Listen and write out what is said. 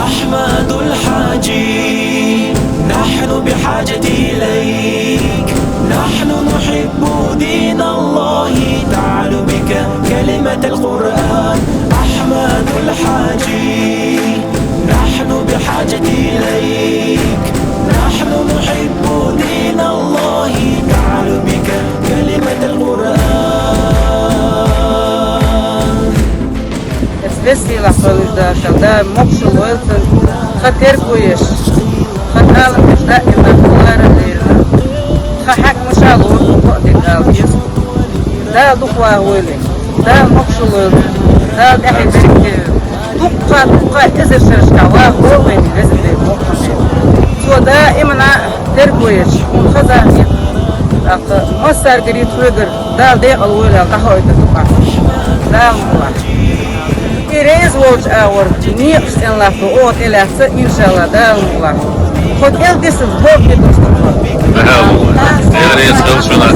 أحمد الحاجي نحن بحاجة إليك، نحن نحب دين الله تعالوا بك كلمة القرآن. أحمد الحاجي نحن بحاجة إليك، نحن نحب دين الله تعالوا بك كلمة القرآن. Vesela solidarka da mokshu lojten khater koyesh khatal da ina kulara lera khahak mashalo ko dekalkis da dukwa wele da mokshu lojten da ahibke dukka tezershka wa hoben resde mokshu so da imana ter koyesh khazani ak masar grid furger da de alwela qahoyta dukka da mulla. Raise watch our next in life to all elapse inshallah down life. But this is what it was. يا ريت خلصنا.